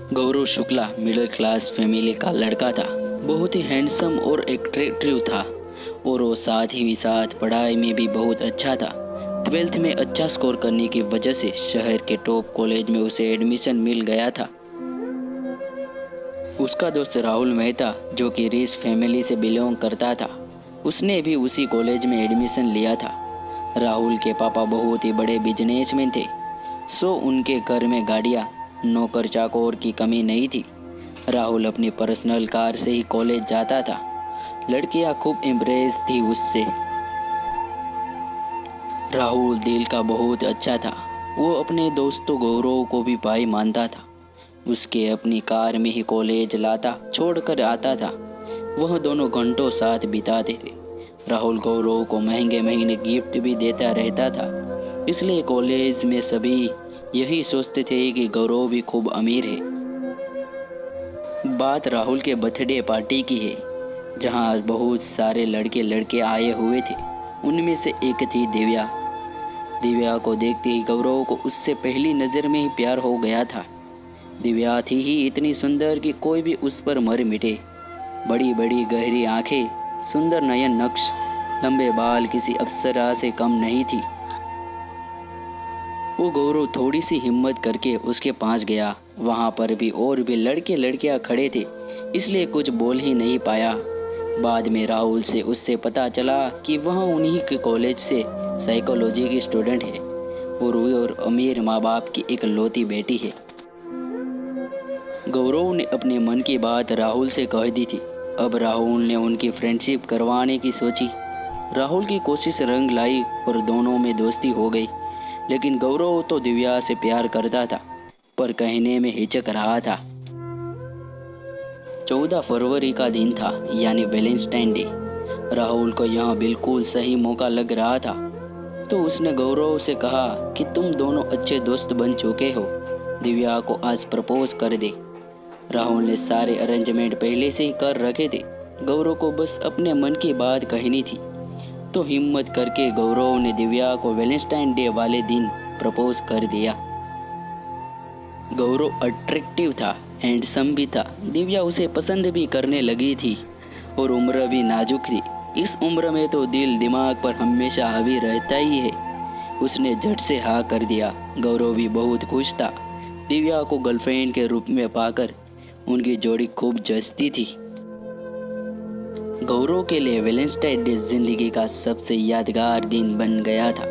गौरव Shukla middle class family का लड़का था। बहुत ही हैंडसम और एट्रैक्टिव था और वो साथ ही साथ पढ़ाई में भी बहुत अच्छा था। 12th में अच्छा स्कोर करने की वजह से शहर के टॉप कॉलेज में उसे एडमिशन मिल गया था। उसका दोस्त राहुल मेहता, जो कि रिच फैमिली से बिलोंग करता था, उसने भी उसी कॉलेज में एडमिशन लिया था। राहुल के पापा बहुत ही बड़े बिजनेसमैन थे, सो उनके घर में गाड़ियाँ, नौकर चाकर की कमी नहीं थी। राहुल अपनी पर्सनल कार से ही कॉलेज जाता था। लड़कियां खूब इम्प्रेस थी उससे। राहुल दिल का बहुत अच्छा था। वो अपने दोस्तों गौरव को भी भाई मानता था। उसके अपनी कार में ही कॉलेज लाता छोड़कर आता था। वह दोनों घंटों साथ बिताते थे। राहुल गौरव को महंगे महंगे गिफ्ट भी देता रहता था। इसलिए कॉलेज में सभी यही सोचते थे कि गौरव भी खूब अमीर है। बात राहुल के बर्थडे पार्टी की है, जहां बहुत सारे लड़के लड़के आए हुए थे। उनमें से एक थी दिव्या। दिव्या को देखते ही गौरव को उससे पहली नज़र में ही प्यार हो गया था। दिव्या थी ही इतनी सुंदर कि कोई भी उस पर मर मिटे। बड़ी बड़ी गहरी आंखें, सुंदर नयन नक्श, लंबे बाल किसी अप्सरा से कम नहीं थी। वो गौरव थोड़ी सी हिम्मत करके उसके पास गया। वहाँ पर भी और भी लड़के लड़कियाँ खड़े थे, इसलिए कुछ बोल ही नहीं पाया। बाद में राहुल से उससे पता चला कि वह उन्हीं के कॉलेज से साइकोलॉजी की स्टूडेंट है और वो और अमीर माँ बाप की एक लौती बेटी है। गौरव ने अपने मन की बात राहुल से कह दी थी। अब राहुल ने उनकी फ्रेंडशिप करवाने की सोची। राहुल की कोशिश रंग लाई और दोनों में दोस्ती हो गई। लेकिन गौरव तो दिव्या से प्यार करता था, पर कहने में हिचक रहा था। 14 फरवरी का दिन था, यानी वैलेंटाइन डे। राहुल को यहाँ बिल्कुल सही मौका लग रहा था, तो उसने गौरव से कहा कि तुम दोनों अच्छे दोस्त बन चुके हो, दिव्या को आज प्रपोज कर दे। राहुल ने सारे अरेंजमेंट पहले से ही कर रखे थे। गौरव को बस अपने मन की बात कहनी थी। तो हिम्मत करके गौरव ने दिव्या को वैलेंटाइन डे वाले दिन प्रपोज कर दिया। गौरव अट्रैक्टिव था, हैंडसम भी था। दिव्या उसे पसंद भी करने लगी थी और उम्र भी नाजुक थी। इस उम्र में तो दिल दिमाग पर हमेशा हावी रहता ही है। उसने झट से हाँ कर दिया। गौरव भी बहुत खुश था। दिव्या को गर्लफ्रेंड के रूप में पाकर उनकी जोड़ी खूब जचती थी। गौरव के लिए वैलेंटाइन डे जिंदगी का सबसे यादगार दिन बन गया था।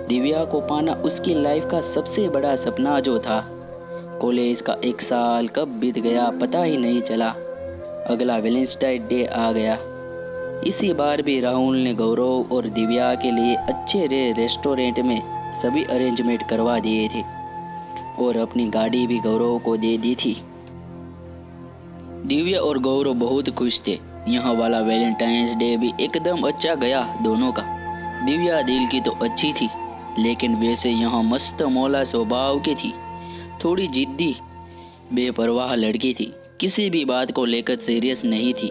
दिव्या को पाना उसकी लाइफ का सबसे बड़ा सपना जो था। कॉलेज का एक साल कब बीत गया पता ही नहीं चला। अगला वैलेंटाइन डे आ गया। इसी बार भी राहुल ने गौरव और दिव्या के लिए अच्छे रेस्टोरेंट में सभी अरेंजमेंट करवा दिए थे और अपनी गाड़ी भी गौरव को दे दी थी। दिव्या और गौरव बहुत खुश थे। यहाँ वाला वैलेंटाइंस डे भी एकदम अच्छा गया दोनों का। दिव्या दिल की तो अच्छी थी, लेकिन वैसे यहाँ मस्त मौला स्वभाव की थी। थोड़ी जिद्दी बेपरवाह लड़की थी, किसी भी बात को लेकर सीरियस नहीं थी।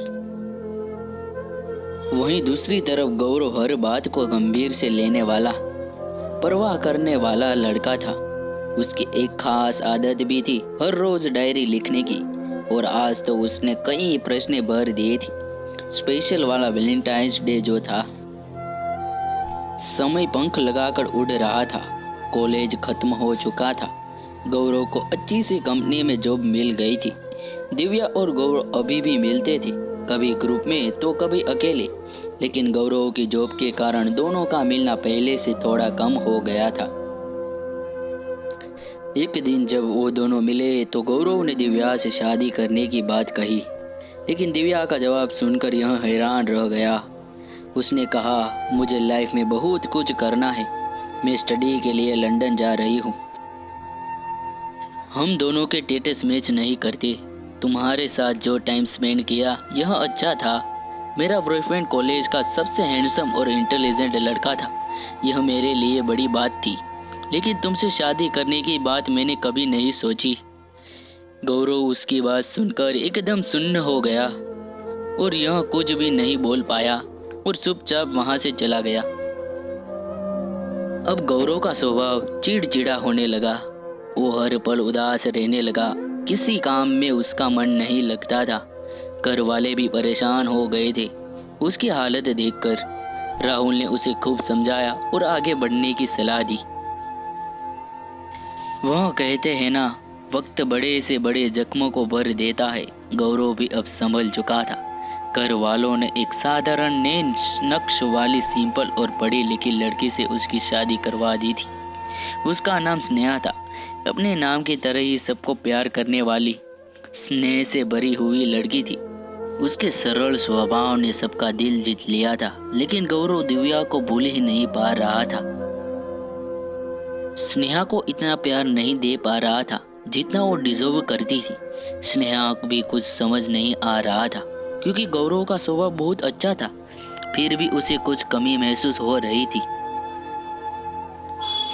वहीं दूसरी तरफ गौरव हर बात को गंभीर से लेने वाला, परवाह करने वाला लड़का था। उसकी एक खास आदत भी थी, हर रोज डायरी लिखने की, और आज तो उसने कई प्रश्न भर दिए थे। स्पेशल वाला वैलेंटाइंस डे जो था, समय पंख लगाकर उड़ रहा था। कॉलेज खत्म हो चुका था। गौरव को अच्छी सी कंपनी में जॉब मिल गई थी। दिव्या और गौरव अभी भी मिलते थे, कभी ग्रुप में तो कभी अकेले। लेकिन गौरव की जॉब के कारण दोनों का मिलना पहले से थोड़ा कम हो गया था। एक दिन जब वो दोनों मिले तो गौरव ने दिव्या से शादी करने की बात कही, लेकिन दिव्या का जवाब सुनकर यह हैरान रह गया। उसने कहा, मुझे लाइफ में बहुत कुछ करना है, मैं स्टडी के लिए लंदन जा रही हूँ। हम दोनों के टेटेस मैच नहीं करते। तुम्हारे साथ जो टाइम स्पेंड किया यह अच्छा था। मेरा बॉयफ्रेंड कॉलेज का सबसे हैंडसम और इंटेलिजेंट लड़का था। यह मेरे लिए बड़ी बात थी, लेकिन तुमसे शादी करने की बात मैंने कभी नहीं सोची। गौरव उसकी बात सुनकर एकदम सुन्न हो गया और यह कुछ भी नहीं बोल पाया और चुपचाप वहां से चला गया। अब गौरव का स्वभाव चिड़चिड़ा होने लगा। वो हर पल उदास रहने लगा किसी काम में उसका मन नहीं लगता था। घर वाले भी परेशान हो गए थे। उसकी हालत देखकर राहुल ने उसे खूब समझाया और आगे बढ़ने की सलाह दी। वह कहते हैं ना, वक्त बड़े से बड़े जख्मों को भर देता है। गौरव भी अब संभल चुका था। घर वालों ने एक साधारण नए नक्श वाली सिंपल और पढ़ी लिखी लड़की से उसकी शादी करवा दी थी। उसका नाम स्नेहा था। अपने नाम की तरह ही सबको प्यार करने वाली, स्नेह से भरी हुई लड़की थी। उसके सरल स्वभाव ने सबका दिल जीत लिया था। लेकिन गौरव दिव्या को भूल ही नहीं पा रहा था। स्नेहा को इतना प्यार नहीं दे पा रहा था जितना वो डिजर्व करती थी। स्नेहा को भी कुछ समझ नहीं आ रहा था, क्योंकि गौरव का स्वभाव बहुत अच्छा था, फिर भी उसे कुछ कमी महसूस हो रही थी।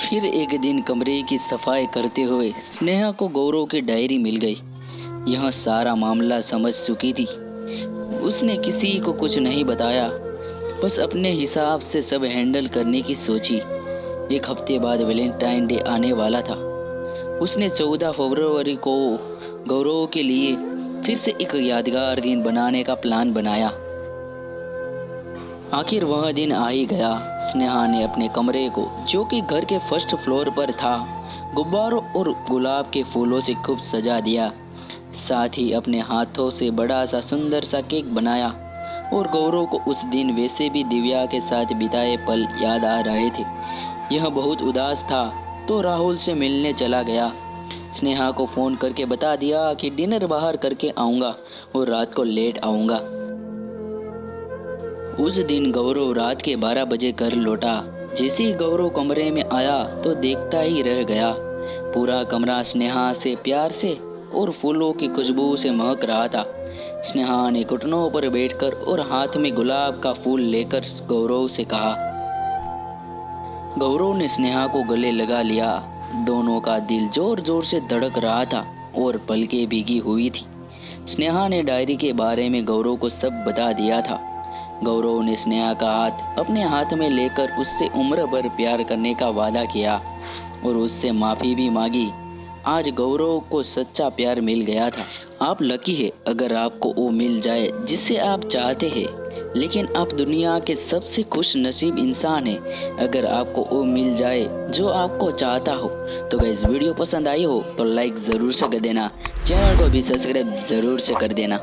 फिर एक दिन कमरे की सफाई करते हुए स्नेहा को गौरव की डायरी मिल गई। यह सारा मामला समझ चुकी थी। उसने किसी को कुछ नहीं बताया, बस अपने हिसाब से सब हैंडल करने की सोची। एक हफ्ते बाद वैलेंटाइन डे आने वाला था। उसने 14 फरवरी को गौरव के लिए फिर से एक यादगार दिन बनाने का प्लान बनाया। आखिर वह दिन आ ही गया। स्नेहा ने अपने कमरे को, जो कि घर के फर्स्ट फ्लोर पर था, गुब्बारों और गुलाब के फूलों से खूब सजा दिया। साथ ही अपने हाथों से बड़ा सा सुंदर सा केक बनाया। और गौरव को उस दिन वैसे भी दिव्या के साथ बिताए पल याद आ रहे थे। यह बहुत उदास था तो राहुल से मिलने चला गया। स्नेहा को फ़ोन करके बता दिया कि डिनर बाहर करके आऊँगा और रात को लेट आऊँगा। उस दिन गौरव रात के 12 बजे घर लौटा। जैसे ही गौरव कमरे में आया तो देखता ही रह गया। पूरा कमरा स्नेहा से प्यार से और फूलों की खुशबू से महक रहा था। स्नेहा ने घुटनों पर बैठकर और हाथ में गुलाब का फूल लेकर गौरव से कहा। गौरव ने स्नेहा को गले लगा लिया। दोनों का दिल जोर जोर से धड़क रहा था और पलकें भीगी हुई थी। स्नेहा ने डायरी के बारे में गौरव को सब बता दिया था। गौरव ने स्नेहा का हाथ अपने हाथ में लेकर उससे उम्र भर प्यार करने का वादा किया और उससे माफ़ी भी मांगी। आज गौरव को सच्चा प्यार मिल गया था। आप लकी है अगर आपको वो मिल जाए जिससे आप चाहते हैं। लेकिन आप दुनिया के सबसे खुश नसीब इंसान हैं अगर आपको वो मिल जाए जो आपको चाहता हो। तो गाइस, वीडियो पसंद आई हो तो लाइक ज़रूर से कर देना, चैनल को भी सब्सक्राइब ज़रूर से कर देना।